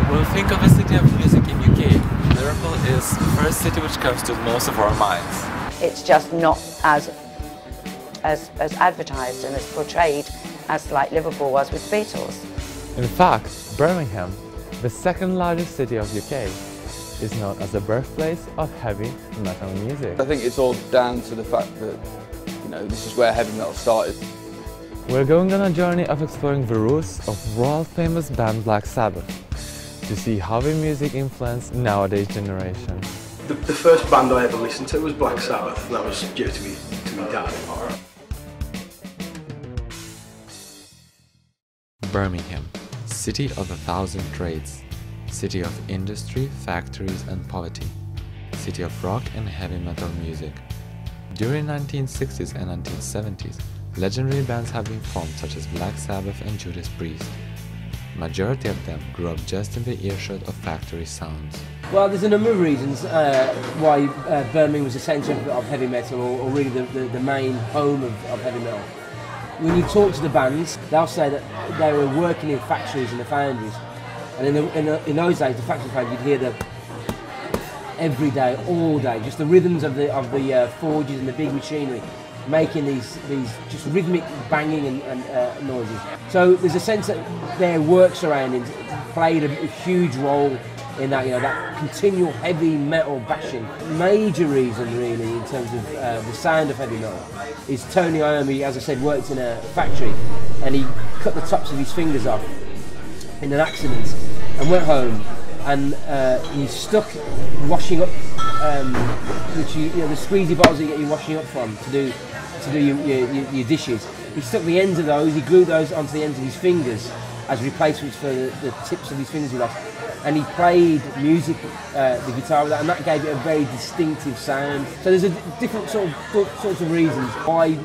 When we think of a city of music in UK, Liverpool is the first city which comes to most of our minds. It's just not as advertised and as portrayed as like Liverpool was with the Beatles. In fact, Birmingham, the second largest city of UK, is known as the birthplace of heavy metal music. I think it's all down to the fact that, this is where heavy metal started. We're going on a journey of exploring the roots of world-famous band Black Sabbath to see how their music influenced nowadays generation. The first band I ever listened to was Black Sabbath, and that was due to me dad. Birmingham, city of 1,000 trades, city of industry, factories and poverty, city of rock and heavy metal music. During 1960s and 1970s, legendary bands have been formed such as Black Sabbath and Judas Priest. Majority of them grew up just in the earshot of factory sounds. Well, there's a number of reasons why Birmingham was the centre of heavy metal, or really the main home of heavy metal. When you talk to the bands, they'll say that they were working in factories and the foundries. And in those days, the factory foundries, you'd hear the every day, all day, just the rhythms of the forges and the big machinery, making these just rhythmic banging and noises. So there's a sense that their work surroundings played a huge role in that, that continual heavy metal bashing. Major reason really in terms of the sound of heavy metal is Tony Iommi, as I said, worked in a factory and he cut the tops of his fingers off in an accident and went home and he's stuck washing up, which the squeezy bottles that you get your washing up from to do your dishes. He stuck the ends of those, he glued those onto the ends of his fingers as replacements for the tips of his fingers he lost. And he played music, the guitar with that, and that gave it a very distinctive sound. So there's a different sorts of reasons why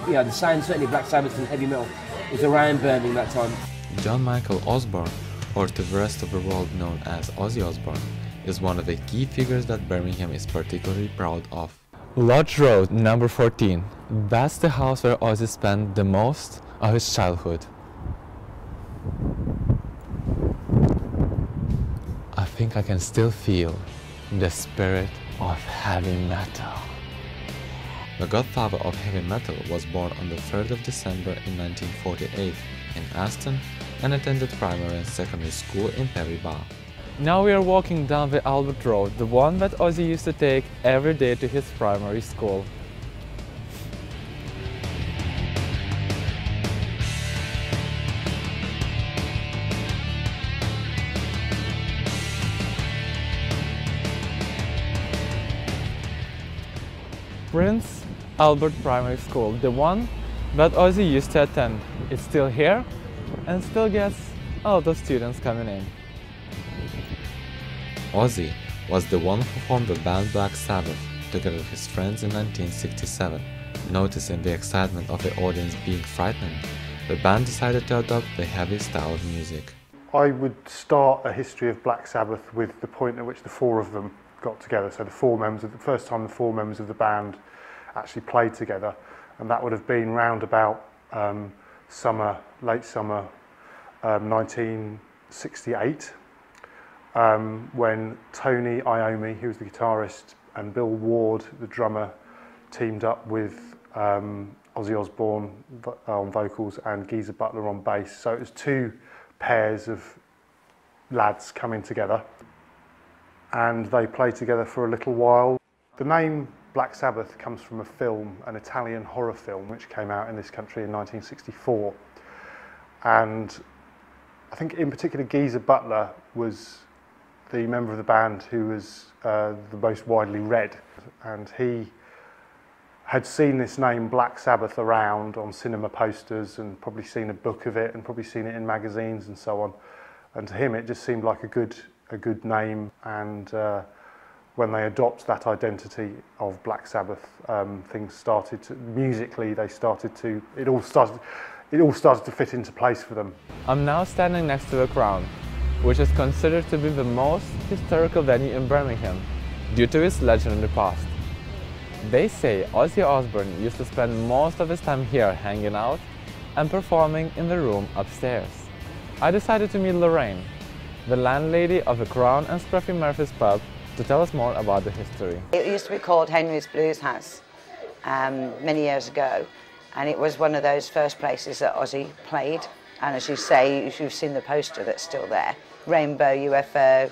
the sound, certainly Black Sabbath and heavy metal, was around Birmingham that time. John Michael Osborne, or to the rest of the world known as Ozzy Osbourne, is one of the key figures that Birmingham is particularly proud of. Lodge Road, number 14. That's the house where Ozzy spent the most of his childhood. I think I can still feel the spirit of heavy metal. The godfather of heavy metal was born on the 3rd of December in 1948 in Aston and attended primary and secondary school in Perry Bar. Now we are walking down the Albert Road, the one that Ozzy used to take every day to his primary school. Prince Albert Primary School, the one that Ozzy used to attend. It's still here and still gets a lot of students coming in. Ozzy was the one who formed the band Black Sabbath together with his friends in 1967. Noticing the excitement of the audience being frightened, the band decided to adopt the heavy style of music. I would start a history of Black Sabbath with the point at which the four of them got together. So the first time the four members of the band actually played together, and that would have been round about late summer 1968, when Tony Iommi, who was the guitarist, and Bill Ward, the drummer, teamed up with Ozzy Osbourne on vocals and Geezer Butler on bass. So it was two pairs of lads coming together, and they played together for a little while. The name Black Sabbath comes from a film, an Italian horror film, which came out in this country in 1964. And I think in particular Geezer Butler was the member of the band who was the most widely read. And he had seen this name Black Sabbath around on cinema posters and probably seen a book of it and probably seen it in magazines and so on. And to him it just seemed like a good name, and when they adopt that identity of Black Sabbath, things started to, musically, it all started to fit into place for them. I'm now standing next to the Crown, which is considered to be the most historical venue in Birmingham, due to its legend in the past. They say Ozzy Osbourne used to spend most of his time here hanging out and performing in the room upstairs. I decided to meet Lorraine, the landlady of the Crown and Scruffy Murphy's pub, to tell us more about the history. It used to be called Henry's Blues House many years ago, and it was one of those first places that Ozzy played. And as you say, you've seen the poster that's still there, Rainbow UFO.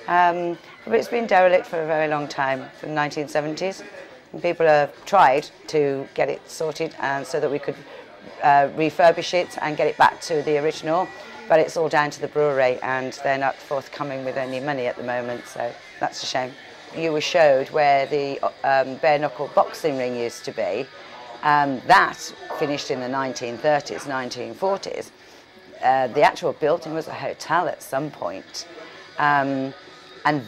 But it's been derelict for a very long time, from the 1970s. And people have tried to get it sorted so that we could refurbish it and get it back to the original, but it's all down to the brewery and they're not forthcoming with any money at the moment, so that's a shame. You were showed where the bare knuckle boxing ring used to be. That finished in the 1930s, 1940s. The actual building was a hotel at some point. And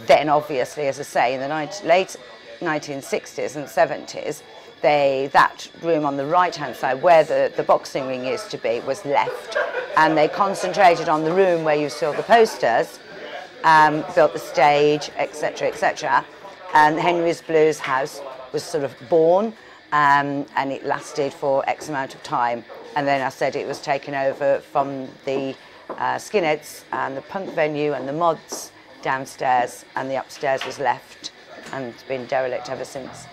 then obviously, as I say, in the late 1960s and 70s, that room on the right-hand side where the boxing ring used to be was left, and they concentrated on the room where you saw the posters, built the stage, etc., etc. And Henry's Blues House was sort of born, and it lasted for X amount of time. And then I said it was taken over from the skinheads and the punk venue and the mods downstairs, and the upstairs was left and it's been derelict ever since.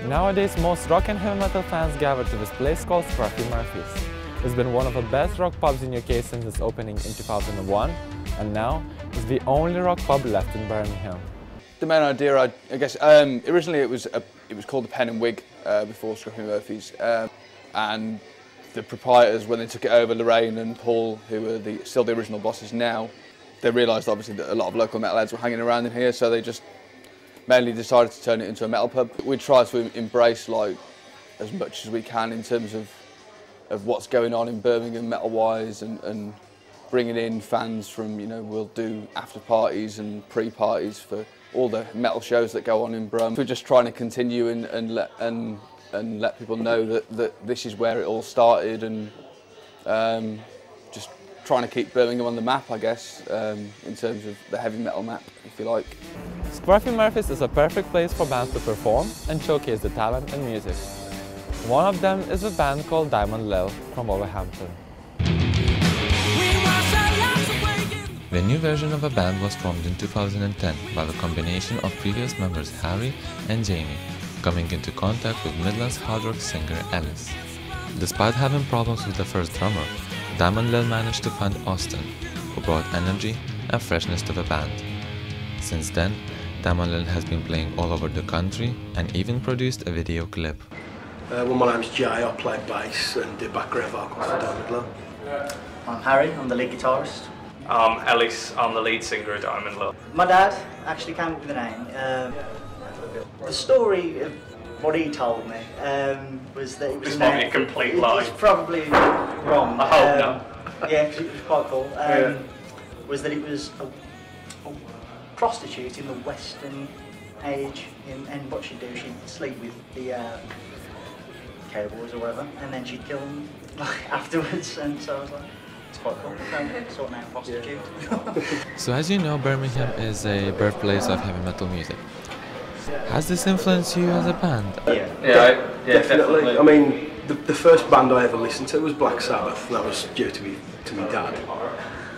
Nowadays, most rock and heavy metal fans gather to this place called Scruffy Murphy's. It's been one of the best rock pubs in UK since its opening in 2001, and now it's the only rock pub left in Birmingham. The main idea, I guess, originally it was called the Pen and Wig before Scruffy Murphy's, and the proprietors, when they took it over, Lorraine and Paul, who are still the original bosses now, they realised obviously that a lot of local metalheads were hanging around in here, so they just mainly decided to turn it into a metal pub. We try to embrace like as much as we can in terms of what's going on in Birmingham metal-wise, and bringing in fans from, you know, we'll do after parties and pre-parties for all the metal shows that go on in Brum. We're just trying to continue and let people know that this is where it all started, and just trying to keep Birmingham on the map, I guess, in terms of the heavy metal map, if you like. Scruffy Murphy's is a perfect place for bands to perform and showcase the talent and music. One of them is a band called Diamond Lil from Wolverhampton. The new version of a band was formed in 2010 by the combination of previous members Harry and Jamie, coming into contact with Midlands hard rock singer Ellis. Despite having problems with the first drummer, Diamond Lil managed to find Austin, who brought energy and freshness to the band. Since then, Diamond Lil has been playing all over the country and even produced a video clip. Well, my name's Jay, I play bass and do background vocals for Diamond Lil. I'm Harry, I'm the lead guitarist. I'm Ellis, I'm the lead singer of Diamond Lil. My dad actually came up with the name. The story of what he told me was that it was probably a complete lie. It's probably wrong. I hope not. Yeah, because it was quite cool. Was that it was a prostitute in the Western age, and what she'd do, she'd sleep with the cowboys or whatever, and then she'd kill them afterwards, and so I was like, it's quite cool, sorting out prostitute. So as you know, Birmingham is a birthplace of heavy metal music. Has this influenced you as a band? Yeah, definitely. I mean, the first band I ever listened to was Black Sabbath, and that was due to my dad.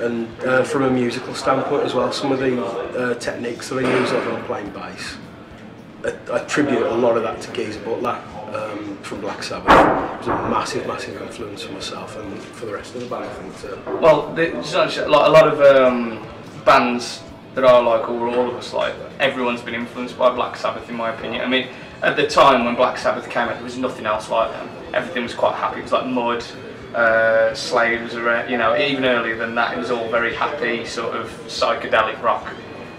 And from a musical standpoint as well, some of the techniques that I use when I'm playing bass, I attribute a lot of that to Geezer Butler from Black Sabbath. It was a massive, massive influence for myself and for the rest of the band, I think, too. Well, like a lot of bands that are like, or all of us, like, everyone's been influenced by Black Sabbath, in my opinion. I mean, at the time when Black Sabbath came out, there was nothing else like them. Everything was quite happy. It was like Mud, Slade was around, you know, even earlier than that, it was all very happy, sort of psychedelic rock.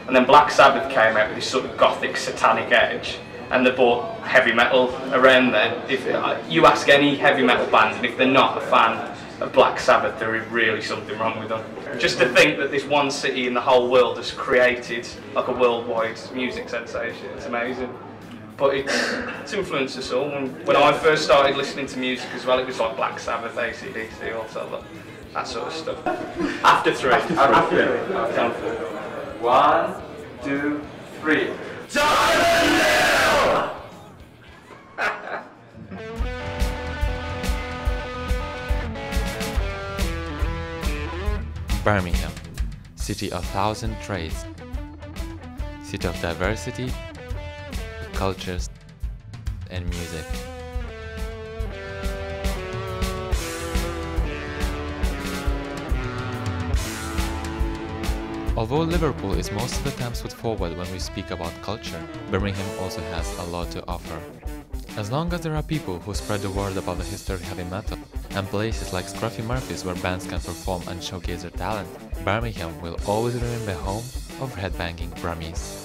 And then Black Sabbath came out with this sort of gothic, satanic edge, and they brought heavy metal around then. If you ask any heavy metal band, and if they're not a fan of Black Sabbath, there is really something wrong with them. Just to think that this one city in the whole world has created like a worldwide music sensation, it's amazing. But it's influenced us all. When I first started listening to music as well, it was like Black Sabbath, AC/DC, also that sort of stuff. After three. After 1, 2, 3. Birmingham, city of 1,000 trades, city of diversity, cultures, and music. Although Liverpool is most of the time put forward when we speak about culture, Birmingham also has a lot to offer. As long as there are people who spread the word about the history of heavy metal, and places like Scruffy Murphy's where bands can perform and showcase their talent, Birmingham will always remain the home of Headbanging Brummies.